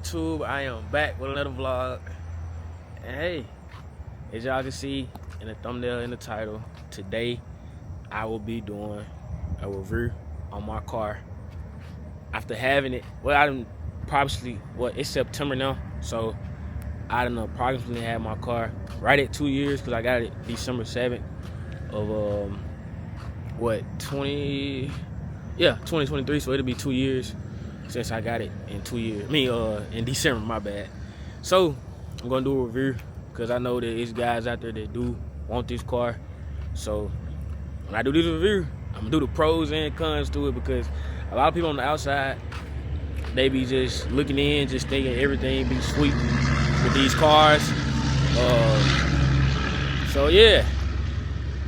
YouTube? I am back with another vlog. And hey, as y'all can see in the thumbnail and the title, today I will be doing a review on my car. After having it, well, I done probably, it's September now, so I done approximately had my car right at 2 years because I got it December 7th of 2023, so it'll be 2 years since I got it in 2 years. In December, my bad. So I'm gonna do a review because I know that there's guys out there that do want this car. So when I do this review, I'm gonna do the pros and cons to it because a lot of people on the outside, they be just looking in, just thinking everything be sweet with these cars. So yeah,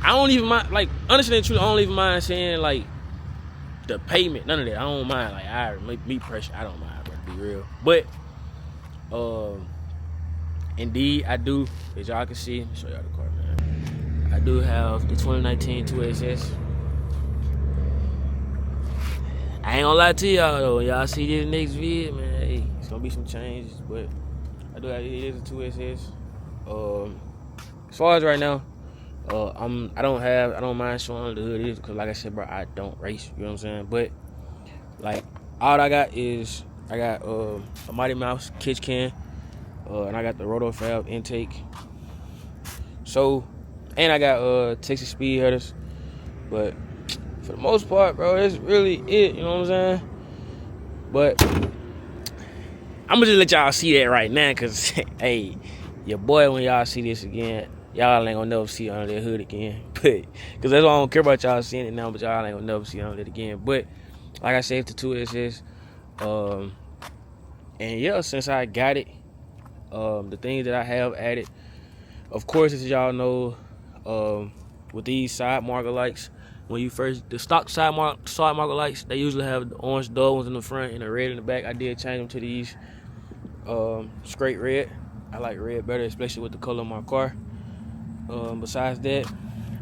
I don't even mind, like, honestly and truly, I don't even mind saying, like, the payment, none of that. I don't mind, like, me personally, I don't mind, bro, to be real. But, indeed, I do, as y'all can see, let me show y'all the car, man. I do have the 2019 2SS. I ain't gonna lie to y'all, though. Y'all see this next vid, man, hey, it's gonna be some changes, but I do have, it is a 2SS. As far as right now, I don't mind showing the hood is because, like I said, bro, I don't race, you know what I'm saying? But like, all I got is a Mighty Mouse kitch can, and I got the Roto Fab intake. So, and I got Texas speed headers. But for the most part, bro, that's really it, you know what I'm saying? But I'm gonna just let y'all see that right now, cause hey, your boy, when y'all see this again, y'all ain't gonna never see it under that hood again. But cause that's why I don't care about y'all seeing it now, but y'all ain't gonna never see it under it again. But like I said, the 2SS, and yeah, since I got it, the things that I have added, of course, as y'all know, with these side marker lights, when you the stock side marker lights, they usually have the orange dull ones in the front and the red in the back. I did change them to these straight red. I like red better, especially with the color of my car. Besides that,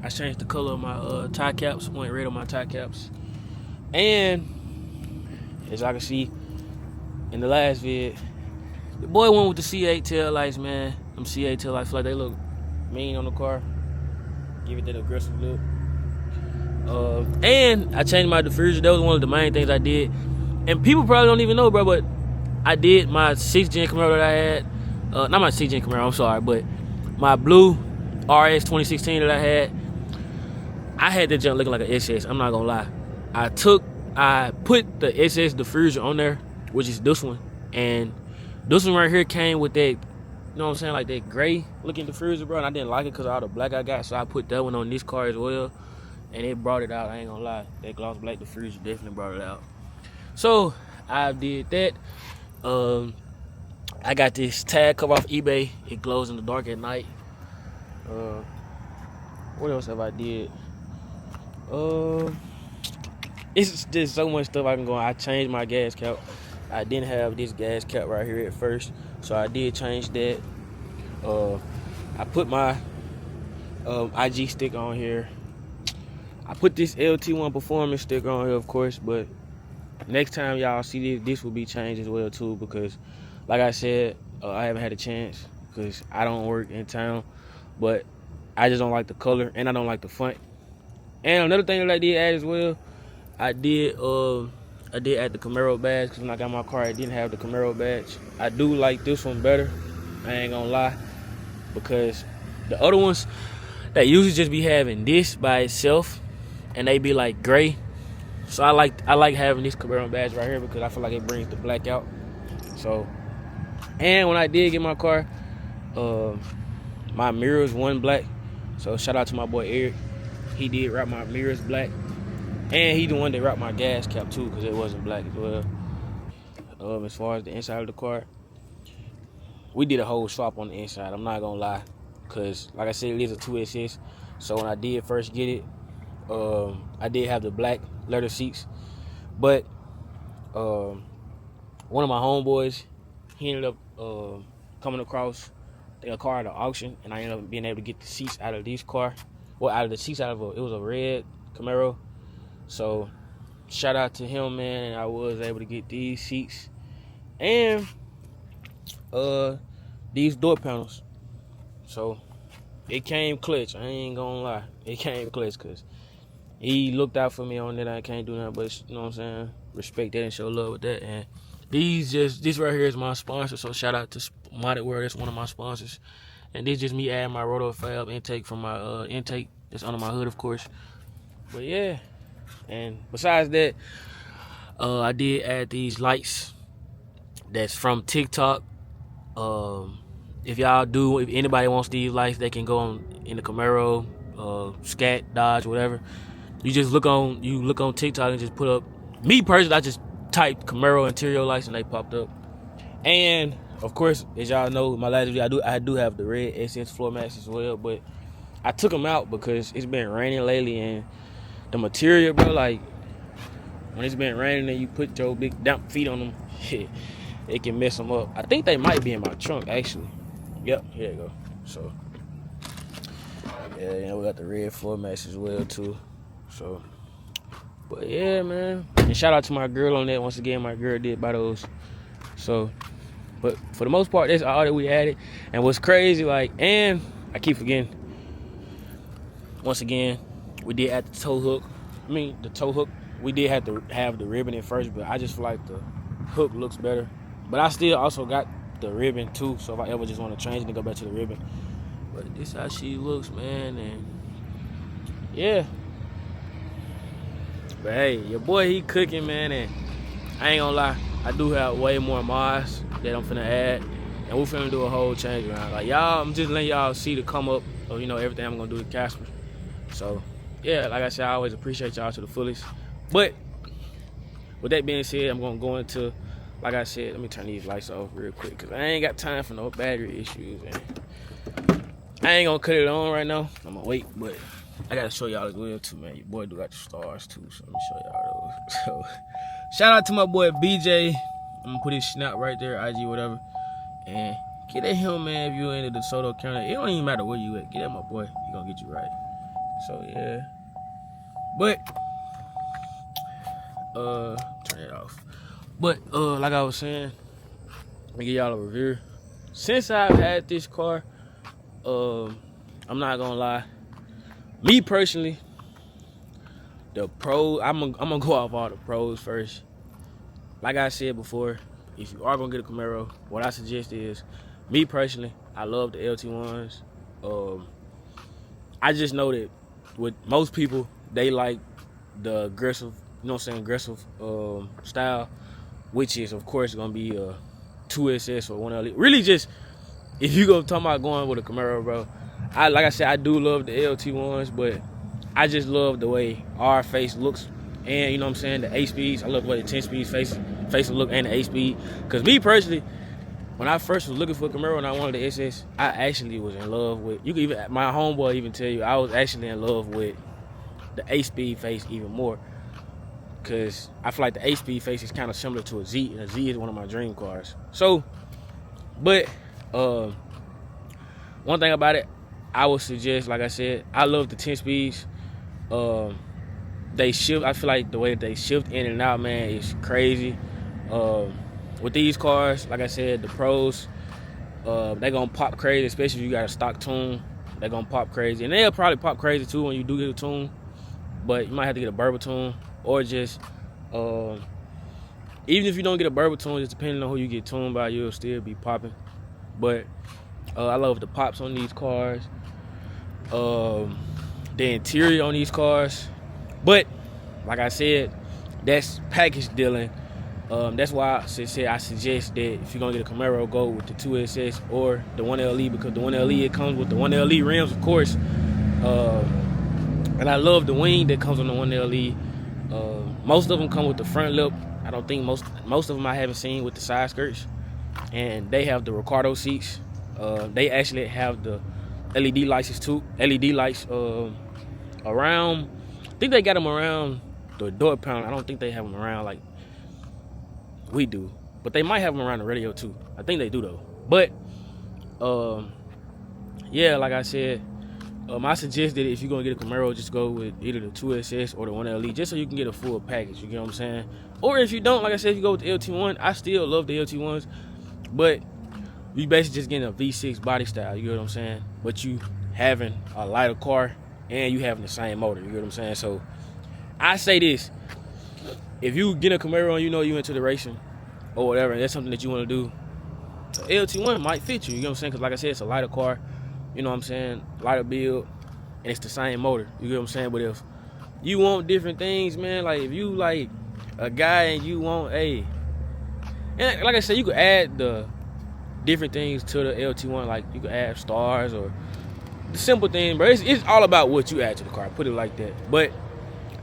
I changed the color of my tie caps, went red on my tie caps. And as y'all can see in the last vid, the boy went with the C8 tail lights, man. Them C8 tail lights, feel like they look mean on the car. Give it that aggressive look. And I changed my diffuser. That was one of the main things I did. And people probably don't even know, bro, but I did my 6th gen Camaro that I had. Not my 6th gen Camaro, I'm sorry, but my blue RS 2016 that I had that junk looking like an SS. I'm not gonna lie. I put the SS diffuser on there, which is this one, and this one right here came with that, you know what I'm saying, like that gray looking diffuser, bro. And I didn't like it because of all the black I got, so I put that one on this car as well, and it brought it out. I ain't gonna lie, that gloss black diffuser definitely brought it out. So I did that. I got this tag cover off eBay. It glows in the dark at night. What else have I did? It's just so much stuff I can go on. I changed my gas cap. I didn't have this gas cap right here at first, so I did change that. I put my IG sticker on here. I put this LT1 performance sticker on here, of course, but next time y'all see this will be changed as well too, because like I said, I haven't had a chance because I don't work in town, but I just don't like the color and I don't like the font. And another thing that I did add as well, I did add the Camaro badge, because when I got my car, I didn't have the Camaro badge. I do like this one better, I ain't gonna lie, because the other ones, they usually just be having this by itself, and they be like gray. So I like having this Camaro badge right here because I feel like it brings the black out. So, and when I did get my car, my mirrors were black. So shout out to my boy Eric. He did wrap my mirrors black, and he the one that wrapped my gas cap too, because it wasn't black as well. As far as the inside of the car, we did a whole swap on the inside. I'm not gonna lie, because like I said, it is a 2SS. So when I did first get it, I did have the black leather seats, but one of my homeboys, he ended up coming across a car at an auction, and I ended up being able to get the seats out of this car. Well, out of the seats, it was a red Camaro. So shout out to him, man. And I was able to get these seats, and these door panels. So it came clutch. I ain't gonna lie, it came clutch because he looked out for me on that. I can't do nothing but, you know what I'm saying, respect that and show love with that. And this right here is my sponsor. So shout out to Modded World. That's one of my sponsors. And this just me adding my Rotofab intake from my intake that's under my hood, of course. But yeah, and besides that, I did add these lights that's from TikTok. If anybody wants these lights, they can go on in the Camaro, Scat, Dodge, whatever. You just look on TikTok and just put up. Me personally, I just typed Camaro interior lights and they popped up. And of course, as y'all know, my last video I do have the red Essence floor mats as well, but I took them out because it's been raining lately and the material, bro, like when it's been raining and you put your big damp feet on them, it can mess them up. I think they might be in my trunk actually. Yep, here you go. So yeah, we got the red floor mats as well too. So, but yeah, man. And shout out to my girl on that. Once again, my girl did buy those. So, but for the most part, that's all that we added. And what's crazy, like, and I keep forgetting. Once again, we did add the toe hook. We did have to have the ribbon at first, but I just feel like the hook looks better. But I still also got the ribbon too. So if I ever just want to change it and go back to the ribbon. But this how she looks, man. And yeah. But hey, your boy, he cooking, man, and I ain't gonna lie, I do have way more mods that I'm finna add, and we're finna do a whole change around. Like y'all, I'm just letting y'all see the come up of, you know, everything I'm gonna do with Casper. So yeah, like I said, I always appreciate y'all to the fullest. But with that being said, I'm gonna go into, like I said, let me turn these lights off real quick, cause I ain't got time for no battery issues, and I ain't gonna cut it on right now. I'm gonna wait, but I gotta show y'all as well too, man. Your boy do got the stars too, so let me show y'all those. So shout out to my boy BJ. I'm gonna put his snap right there, IG, whatever. And get at him, man, if you into the Soto County. It don't even matter where you at. Get at my boy. He gonna get you right. So yeah. But turn it off. But like I was saying, let me give y'all a review. Since I've had this car, I'm not gonna lie. Me personally, the pros, I'm gonna go off all the pros first. Like I said before, if you are gonna get a Camaro, what I suggest is, me personally, I love the LT1s. I just know that with most people, they like the aggressive, you know what I'm saying, aggressive style, which is of course gonna be a 2SS or 1LE. Really, just if you go talking about going with a Camaro, bro, like I said, I do love the LT1s, but I just love the way our face looks, and you know what I'm saying, the 8-speeds. I love the way the 10-speeds face look, and the 8-speed. Because me personally, when I first was looking for a Camaro and I wanted the SS, I actually was in love with, you can even, my homeboy even tell you, I was actually in love with the 8-speed face even more. Because I feel like the 8-speed face is kind of similar to a Z, and a Z is one of my dream cars. So, but one thing about it, I would suggest, like I said, I love the 10 speeds. They shift. I feel like the way that they shift in and out, man, is crazy. With these cars, like I said, the pros, they gonna pop crazy, especially if you got a stock tune. They gonna pop crazy, and they'll probably pop crazy too when you do get a tune. But you might have to get a Berber tune, or just even if you don't get a Berber tune, just depending on who you get tuned by, you'll still be popping. But I love the pops on these cars. The interior on these cars, but like I said, that's package dealing. That's why I suggest that if you're gonna get a Camaro, go with the 2SS or the 1LE, because the 1LE, it comes with the 1LE rims, of course. And I love the wing that comes on the 1LE. Most of them come with the front lip. I don't think most of them I haven't seen with the side skirts, and they have the Ricardo seats. They actually have the LED lights too. LED lights around. I think they got them around the door panel. I don't think they have them around like we do, but they might have them around the radio too. I think they do though. But yeah, like I said, I suggest that if you're gonna get a Camaro, just go with either the 2SS or the 1LE, just so you can get a full package. You get what I'm saying? Or if you don't, like I said, if you go with the LT1, I still love the LT1s, but You basically just getting a V6 body style, you know what I'm saying? But you having a lighter car and you having the same motor, you know what I'm saying? So I say this, if you get a Camaro and you know you into the racing or whatever, and that's something that you want to do, LT1 might fit you, you know what I'm saying? Because like I said, it's a lighter car, you know what I'm saying? Lighter build, and it's the same motor, you know what I'm saying? But if you want different things, man, like if you like a guy and you want and like I said, you could add the different things to the LT1, like you could add stars or the simple thing, bro. It's all about what you add to the car, put it like that. But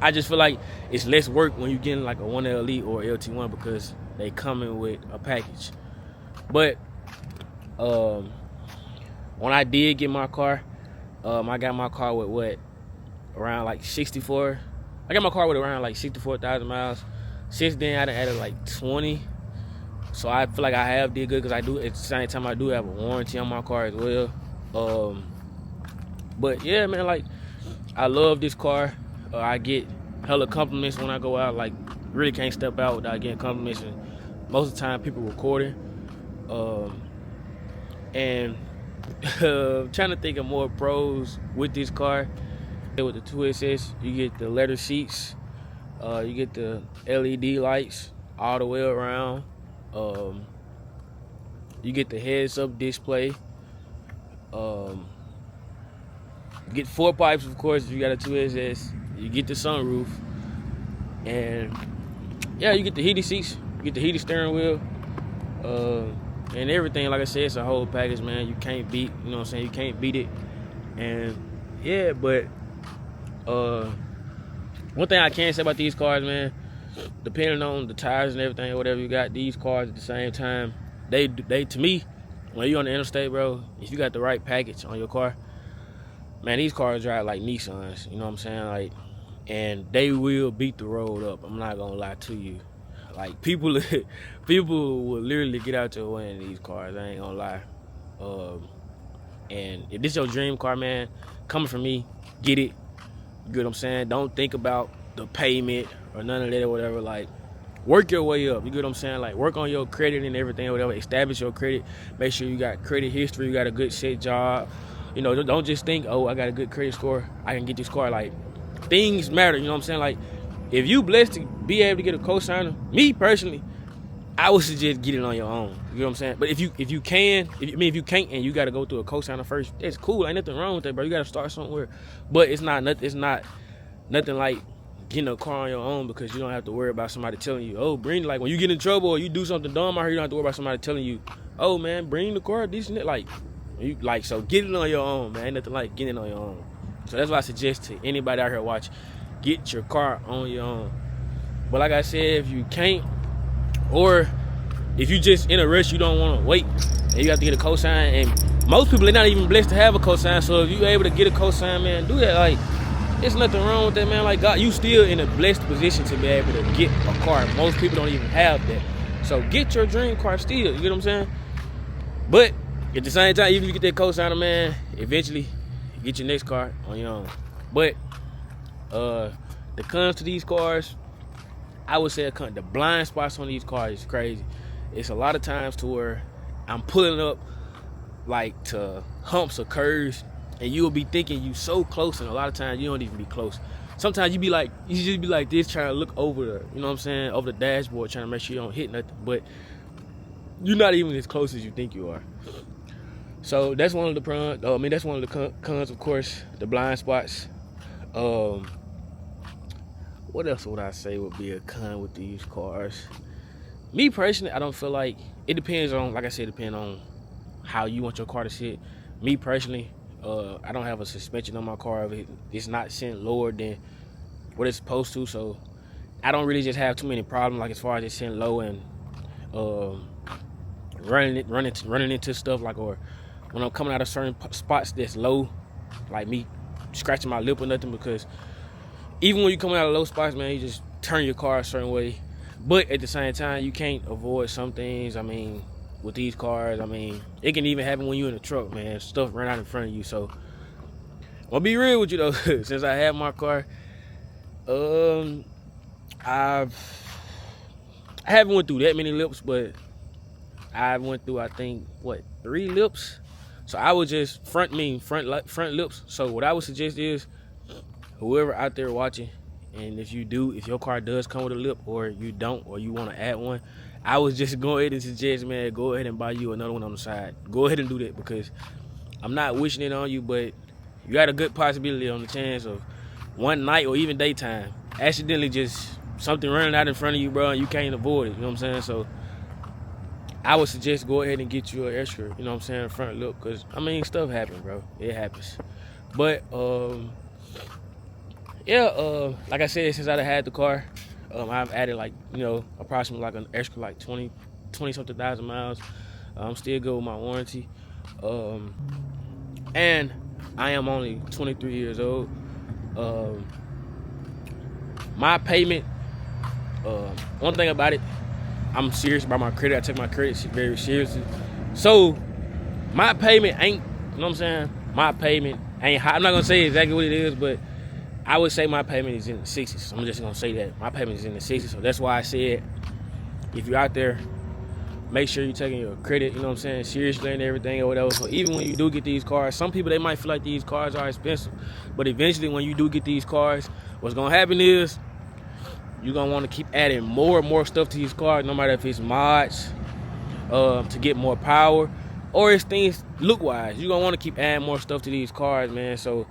I just feel like it's less work when you're getting like a 1L Elite or LT1 because they coming with a package. But when I did get my car, I got my car with around like 64. I got my car with around like 64,000 miles. Since then, I done added like 20. So I feel like I have did good because I do, at the same time, I do have a warranty on my car as well. But yeah, man, like I love this car. I get hella compliments when I go out. Like really can't step out without getting compliments. And most of the time, people recording. And trying to think of more pros with this car. With the 2SS, you get the leather seats, you get the LED lights all the way around, you get the heads-up display, you get 4 pipes, of course, if you got a 2SS, you get the sunroof, and yeah, you get the heated seats, you get the heated steering wheel, and everything. Like I said, it's a whole package, man. You can't beat, you know what I'm saying, you can't beat it. And yeah, but one thing I can say about these cars, man, depending on the tires and everything, or whatever you got, these cars at the same time, they to me, when you're on the interstate, bro, if you got the right package on your car, man, these cars drive like Nissans, you know what I'm saying? Like, and they will beat the road up. I'm not gonna lie to you. Like people will literally get out your way in these cars. I ain't gonna lie. And if this your dream car, man, coming from me, get it. You get what I'm saying? Don't think about the payment or none of that or whatever. Like, work your way up. You get what I'm saying? Like, work on your credit and everything or whatever. Establish your credit. Make sure you got credit history. You got a good set job. You know, don't just think, oh, I got a good credit score, I can get this car. Like, things matter. You know what I'm saying? Like, if you blessed to be able to get a cosigner, me personally, I would suggest get it on your own. You know what I'm saying? But if you can't and you got to go through a cosigner first, that's cool. Ain't nothing wrong with that, bro. You got to start somewhere. But it's not nothing like getting a car on your own because you don't have to worry about somebody telling you, oh, bring, like when you get in trouble or you do something dumb out here, you don't have to worry about somebody telling you, oh man, bring the car, this and that. Like, so get it on your own, man. Ain't nothing like getting it on your own. So that's what I suggest to anybody out here watch. Get your car on your own. But like I said, if you can't, or if you just in a rush, you don't want to wait, and you have to get a cosign, and most people, they're not even blessed to have a cosign. So if you're able to get a cosign, man, do that. Like, there's nothing wrong with that, man. Like, God, you still in a blessed position to be able to get a car. Most people don't even have that. So get your dream car still, you get what I'm saying? But at the same time, even if you get that cosigner, man, eventually you get your next car on your own. But the cons to these cars, I would say the blind spots on these cars is crazy. It's a lot of times to where I'm pulling up like to humps or curves, and you'll be thinking you so close, and a lot of times you don't even be close. Sometimes you just be like this, trying to look over the, you know what I'm saying, over the dashboard, trying to make sure you don't hit nothing, but you're not even as close as you think you are. So that's one of the pros. That's one of the cons, of course, the blind spots. What else would I say would be a con with these cars? Me personally, I don't feel like, it depends on, like I said, depending on how you want your car to sit. Me personally, I don't have a suspension on my car. It's not sent lower than what it's supposed to, so I don't really just have too many problems, like as far as it's sent low and running into stuff, like, or when I'm coming out of certain spots that's low, like me scratching my lip or nothing, because even when you come out of low spots, man, you just turn your car a certain way. But at the same time, you can't avoid some things. I mean, with these cars, I mean, it can even happen when you're in a truck, man. Stuff run out in front of you. So, I'll be real with you, though. Since I have my car, I haven't went through that many lips, but I went through, I think, what, 3 lips. So I would just front lips. So what I would suggest is, whoever out there watching, and if your car does come with a lip, or you don't, or you want to add one, I would just go ahead and suggest, man, go ahead and buy you another one on the side. Go ahead and do that, because I'm not wishing it on you, but you got a good possibility on the chance of one night or even daytime accidentally just something running out in front of you, bro, and you can't avoid it. You know what I'm saying? So I would suggest go ahead and get you an extra, you know what I'm saying, front lip, because I mean, stuff happens, bro. It happens. But yeah, like I said, since I had the car, I've added, like, you know, approximately like an extra like 20 something thousand miles. I'm still good with my warranty, and I am only 23 years old. My payment, one thing about it, I'm serious about my credit. I take my credit very seriously. So my payment ain't, you know what I'm saying? My payment ain't high. I'm not gonna say exactly what it is, but I would say my payment is in the 60s. So I'm just gonna say that my payment is in the 60s. So that's why I said, if you're out there, make sure you're taking your credit, you know what I'm saying, seriously and everything or whatever. So even when you do get these cars, some people, they might feel like these cars are expensive, but eventually when you do get these cars, what's gonna happen is you're gonna want to keep adding more and more stuff to these cars, no matter if it's mods to get more power, or it's things look wise. You're gonna want to keep adding more stuff to these cars, man. So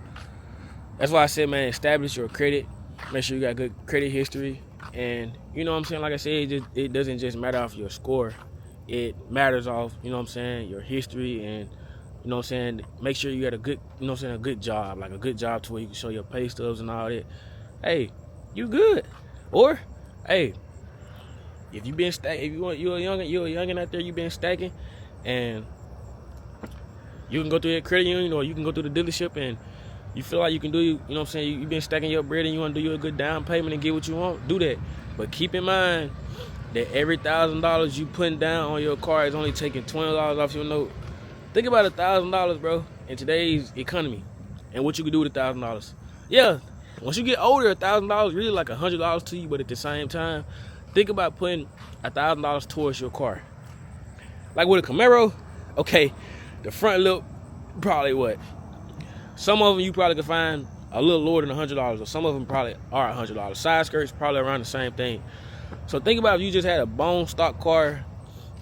that's why I said, man, establish your credit. Make sure you got good credit history. And you know what I'm saying, like I said, it doesn't just matter off your score. It matters off, you know what I'm saying, your history, and you know what I'm saying, make sure you got a good, you know what I'm saying, a good job, like a good job to where you can show your pay stubs and all that. Hey, you good. Or, hey, if you been stacking, if you're a youngin out there, you been stacking, and you can go through that credit union, or you can go through the dealership, and you feel like you can do, you know what I'm saying, you been stacking your bread and you want to do you a good down payment and get what you want, do that. But keep in mind that every $1,000 you putting down on your car is only taking $20 off your note. Think about $1,000, bro, in today's economy, and what you can do with $1,000. Yeah, once you get older, $1,000 really like $100 to you, but at the same time, think about putting $1,000 towards your car. Like with a Camaro, okay, the front lip, probably what? Some of them you probably could find a little lower than $100, or some of them probably are $100. Side skirts probably around the same thing. So think about if you just had a bone stock car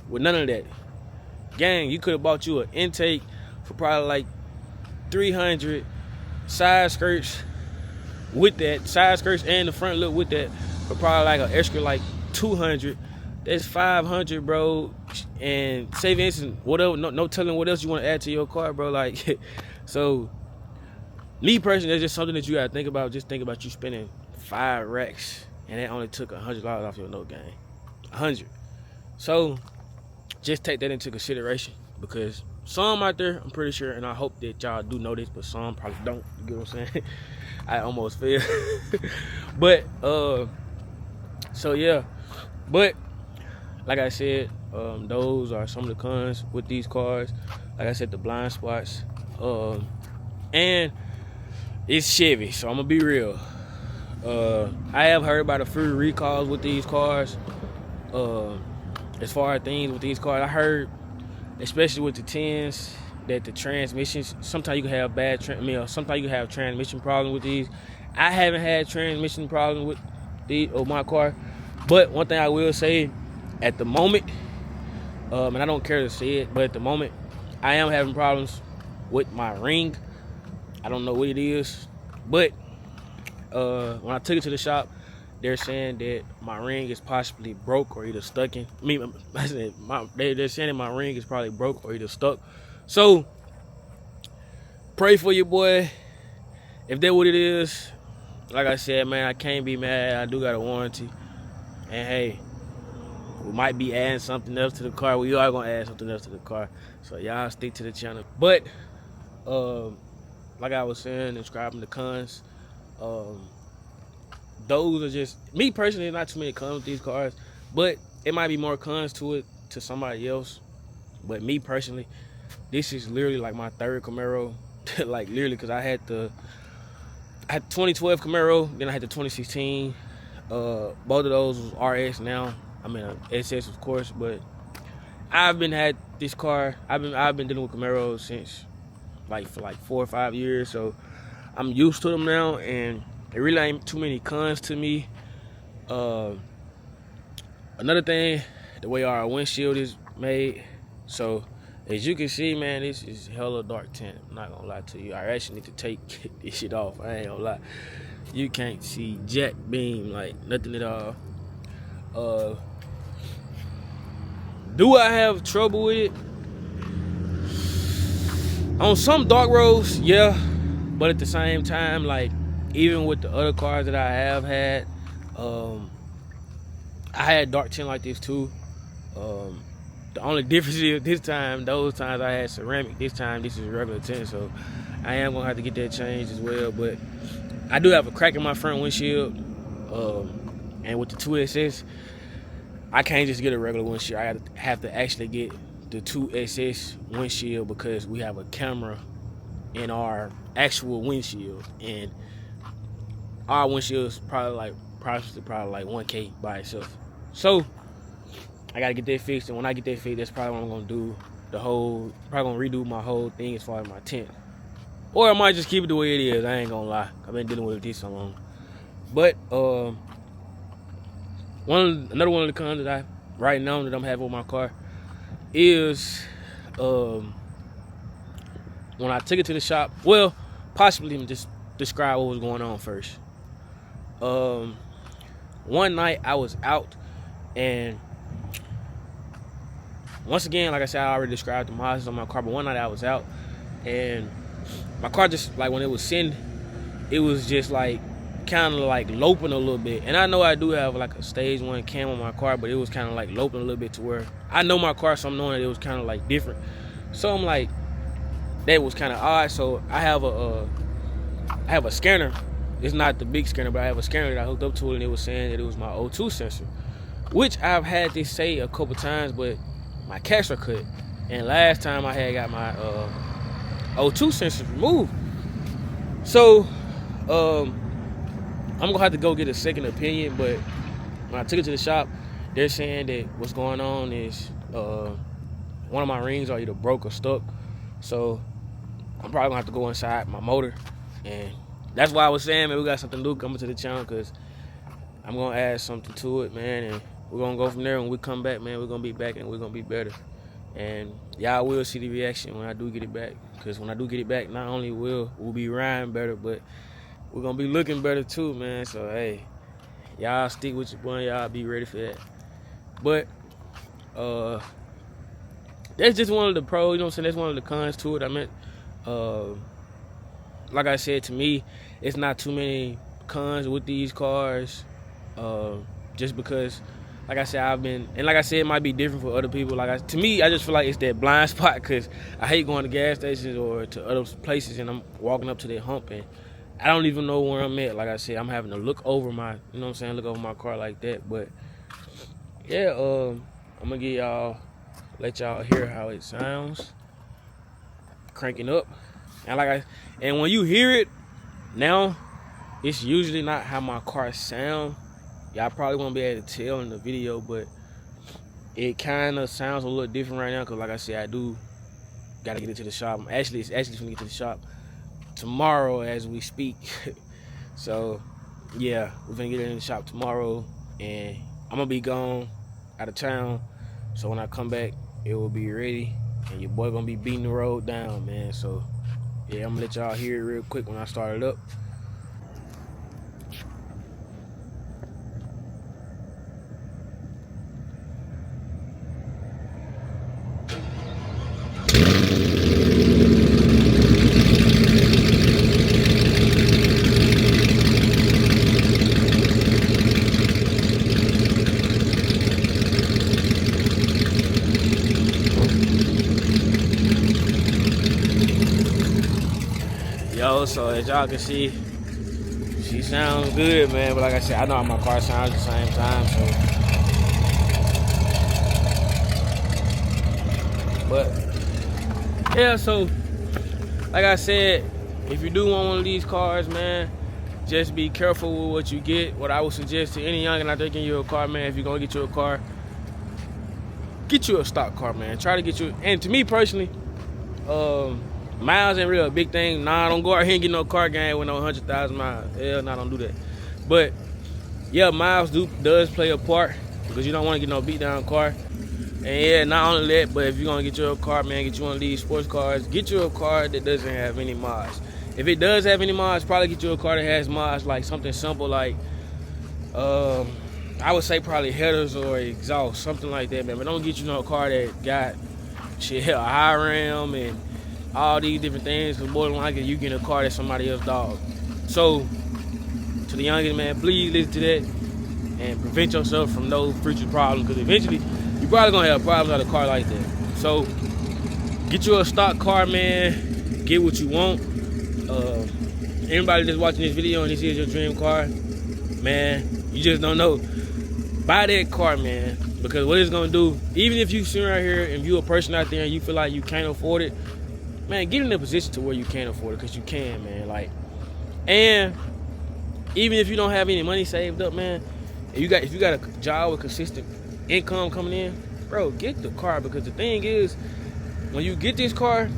with none of that. Gang, you could have bought you an intake for probably like $300, side skirts with that, side skirts and the front lip with that, for probably like an extra like $200. That's $500, bro. And say for instance, whatever, no telling what else you want to add to your car, bro. Like, so me personally, that's just something that you gotta think about. Just think about you spending 5 racks, and that only took $100 off your note, gang. 100. So just take that into consideration, because some out there, I'm pretty sure, and I hope that y'all do know this, but some probably don't. You get what I'm saying? I almost failed. But so yeah. But like I said, those are some of the cons with these cars. Like I said, the blind spots, and it's Chevy, so I'm gonna be real. I have heard about a few recalls with these cars. As far as things with these cars, I heard, especially with the 10s, that the transmissions, sometimes you can have sometimes you can have transmission problems with these. I haven't had transmission problems with my car, but one thing I will say, at the moment, and I don't care to say it, but at the moment, I am having problems with my ring. I don't know what it is, but when I took it to the shop, they're saying that my ring is possibly broke or either stuck in. They're saying that my ring is probably broke or either stuck. So pray for your boy. If that's what it is, like I said, man, I can't be mad. I do got a warranty, and hey, we might be adding something else to the car. We are gonna add something else to the car. So y'all stick to the channel. But like I was saying, describing the cons, those are just, me personally, not too many cons with these cars, but it might be more cons to it to somebody else. But me personally, this is literally like my 3rd Camaro. Like literally, because I had 2012 Camaro, then I had the 2016. Both of those was RS now. I mean SS, of course, but I've been had this car. I've been dealing with Camaros since for like 4 or 5 years, so I'm used to them now, and it really ain't too many cons to me. Another thing, the way our windshield is made. So as you can see, man, this is hella dark tint. I'm not gonna lie to you. I actually need to take this shit off. I ain't gonna lie. You can't see jack beam, like nothing at all. Do I have trouble with it? On some dark roads, yeah. But at the same time, like even with the other cars that I have had, I had dark tint like this too. The only difference is this time, those times I had ceramic. This time, this is regular tint, so I am gonna have to get that changed as well. But I do have a crack in my front windshield, and with the 2SS, I can't just get a regular windshield. I have to actually get the 2SS windshield because we have a camera in our actual windshield, and our windshield is probably like 1K by itself. So I gotta get that fixed, and when I get that fixed, that's probably what I'm gonna do. Probably gonna redo my whole thing as far as my tint, or I might just keep it the way it is. I ain't gonna lie, I've been dealing with this so long. But another one of the cons that I right now that I'm having with my car is when I took it to the shop. Well, possibly just describe what was going on first. One night I was out, and once again, like I said, I already described the miles on my car, but one night I was out, and my car just, like when it was sitting, it was just like kind of like loping a little bit. And I know I do have like a stage 1 cam on my car, but it was kind of like loping a little bit to where I know my car, so I'm knowing it was kind of like different. So I'm like, that was kind of odd. So I have a scanner. It's not the big scanner, but I have a scanner that I hooked up to it, and it was saying that it was my O2 sensor, which I've had this say a couple times, but my cash are cut. And last time I had got my O2 sensor removed. So I'm gonna have to go get a second opinion, but when I took it to the shop, they're saying that what's going on is one of my rings are either broke or stuck. So I'm probably gonna have to go inside my motor, and that's why I was saying, man, we got something new coming to the channel, because I'm gonna add something to it, man, and we're gonna go from there. When we come back, man, we're gonna be back, and we're gonna be better. And y'all will see the reaction when I do get it back, because when I do get it back, not only we'll be riding better, but we're gonna be looking better too, man. So hey, y'all stick with your boy, y'all be ready for that. But that's just one of the pros, you know what I'm saying? That's one of the cons to it. I meant like I said, to me, it's not too many cons with these cars, just because, like I said, it might be different for other people. To me, I just feel like it's that blind spot, because I hate going to gas stations or to other places, and I'm walking up to that hump, and I don't even know where I'm at. Like I said, I'm having to look over my, you know what I'm saying, look over my car like that. But yeah, I'm gonna let y'all hear how it sounds cranking up. And when you hear it now, it's usually not how my car sound. Y'all probably won't be able to tell in the video, but it kind of sounds a little different right now, because like I said, I do gotta get it to the shop. It's actually gonna get to the shop tomorrow as we speak. So yeah, we're gonna get it in the shop tomorrow, and I'm gonna be gone out of town, so when I come back, it will be ready, and your boy gonna be beating the road down, man. So yeah, I'm gonna let y'all hear it real quick when I start it up. So as y'all can see, she sounds good, man. But like I said, I know how my car sounds at the same time. So, but yeah, so like I said, if you do want one of these cars, man, just be careful with what you get. What I would suggest to any youngin' out there getting you a car, man, if you're gonna get you a car, get you a stock car, man. Try to get you, and to me personally, miles ain't really a big thing. Nah, don't go out here and get no car gang with no 100,000 miles. Hell, nah, don't do that. But yeah, miles does play a part because you don't want to get no beat down car. And yeah, not only that, but if you're gonna get you a car, man, get you one of these sports cars, get you a car that doesn't have any mods. If it does have any mods, probably get you a car that has mods, like something simple like, I would say probably headers or exhaust, something like that, man. But don't get you no car that got shit, a high rim and all these different things, because more than likely you get a car that's somebody else's dog. So, to the youngest, man, please listen to that and prevent yourself from those future problems, because eventually you're probably gonna have problems with a car like that. So, get you a stock car, man. Get what you want. Anybody that's watching this video and this is your dream car, man, you just don't know. Buy that car, man, because what it's gonna do, even if you sit right here and you a person out there and you feel like you can't afford it, man, get in a position to where you can afford it, because you can, man. Like, and even if you don't have any money saved up, man, if you got a job with consistent income coming in, bro, get the car. Because the thing is, when you get this car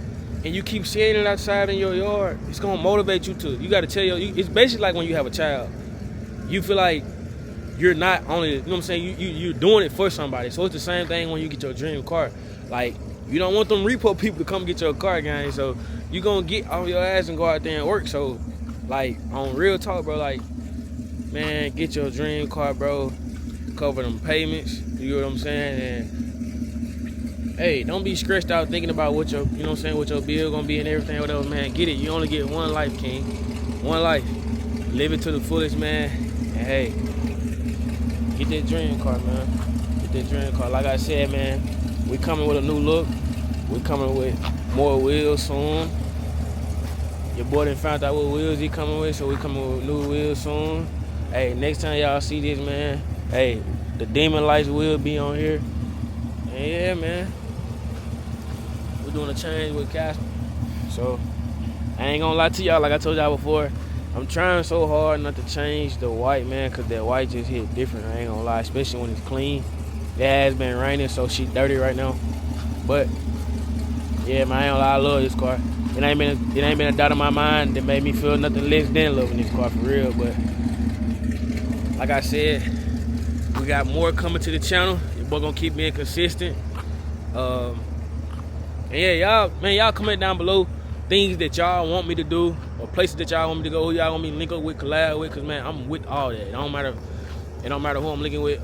and you keep seeing it outside in your yard, it's gonna motivate you to. You gotta tell it's basically like when you have a child. You feel like you're not only, you know what I'm saying, you're doing it for somebody. So it's the same thing when you get your dream car. Like, you don't want them repo people to come get your car, gang. So you gonna get off your ass and go out there and work. So, like, on real talk, bro, like, man, get your dream car, bro. Cover them payments. You know what I'm saying? And hey, don't be stressed out thinking about what your, you know what I'm saying, what your bill gonna be and everything, whatever, man. Get it. You only get one life, king. One life. Live it to the fullest, man. And hey, get that dream car, man. Get that dream car. Like I said, man, we coming with a new look. We coming with more wheels soon. Your boy done found out what wheels he coming with, so we coming with new wheels soon. Hey, next time y'all see this, man, hey, the demon lights will be on here. And yeah, man, we're doing a change with Casper. So I ain't gonna lie to y'all, like I told y'all before, I'm trying so hard not to change the white, man, because that white just hit different. I ain't gonna lie, especially when it's clean. It has been raining, so she's dirty right now. But yeah, man, I ain't gonna lie, I love this car. It ain't been a doubt in my mind that made me feel nothing less than loving this car, for real. But like I said, we got more coming to the channel. Your boy gonna keep being consistent. And yeah, y'all comment down below things that y'all want me to do, or places that y'all want me to go, who y'all want me to link up with, collab with, cause man, I'm with all that. It don't matter who I'm linking with.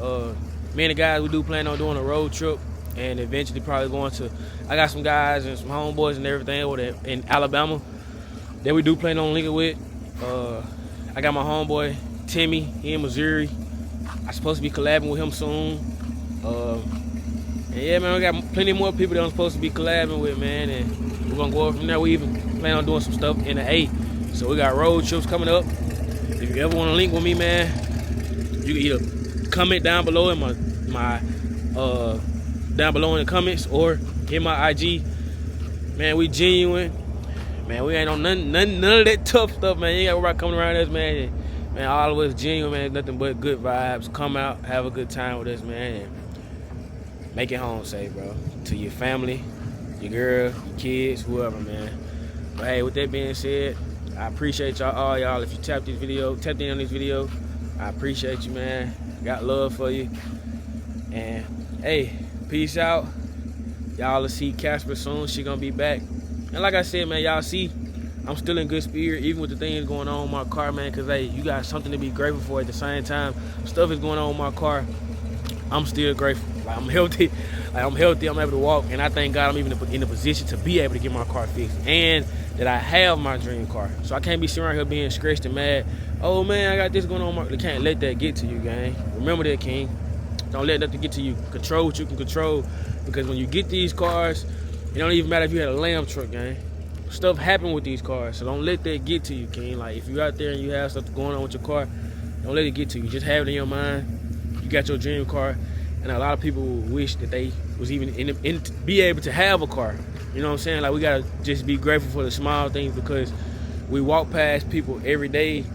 Me and the guys, we do plan on doing a road trip, and eventually probably going to, I got some guys and some homeboys and everything over there in Alabama that we do plan on linking with. I got my homeboy Timmy, he in Missouri. I'm supposed to be collabing with him soon. And yeah, man, we got plenty more people that I'm supposed to be collabing with, man, and we're gonna go from there. We even plan on doing some stuff in the A. So we got road trips coming up. If you ever want to link with me, man, you can either comment down below in my down below in the comments, or hit my IG. Man, we genuine. Man, we ain't on none of that tough stuff, man. You ain't got to worry about coming around us, man. Man, all of us genuine, man. Nothing but good vibes. Come out, have a good time with us, man. And make it home safe, bro. To your family, your girl, your kids, whoever, man. But hey, with that being said, I appreciate all y'all. If you tapped in on this video, I appreciate you, man. Got love for you. And hey, peace out. Y'all will see Casper soon. She gonna be back. And like I said, man, y'all see, I'm still in good spirit, even with the things going on with my car, man. Cause hey, you got something to be grateful for at the same time. Stuff is going on with my car. I'm still grateful. Like, I'm healthy. I'm able to walk, and I thank God I'm even in a position to be able to get my car fixed, and that I have my dream car. So I can't be sitting around here being stressed and mad. Oh man, I got this going on. You can't let that get to you, gang. Remember that, king. Don't let nothing get to you. Control what you can control, because when you get these cars, it don't even matter if you had a lamb truck, gang. Stuff happen with these cars, so don't let that get to you, king. Like, if you're out there and you have stuff going on with your car, don't let it get to you. Just have it in your mind. You got your dream car, and a lot of people wish that they was even be able to have a car. You know what I'm saying? Like, we gotta just be grateful for the small things, because we walk past people every day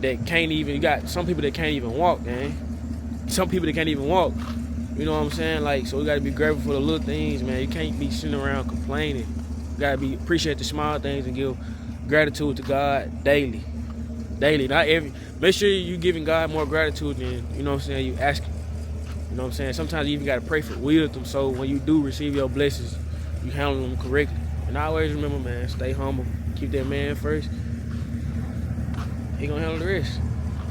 that can't even. You got some people that can't even walk, man. Some people that can't even walk. You know what I'm saying? Like, so we gotta be grateful for the little things, man. You can't be sitting around complaining. You gotta appreciate the small things and give gratitude to God daily. Daily, not every. Make sure you giving God more gratitude than, you know what I'm saying, you asking. You know what I'm saying? Sometimes you even gotta pray for wisdom, so when you do receive your blessings, you handle them correctly. And I always remember, man, stay humble, keep that man first. He gonna handle the rest.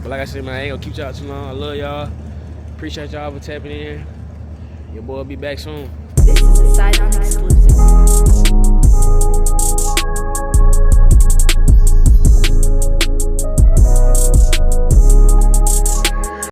But like I said, man, I ain't gonna keep y'all too long. I love y'all. Appreciate y'all for tapping in. Your boy will be back soon. This is a Sidon exclusive.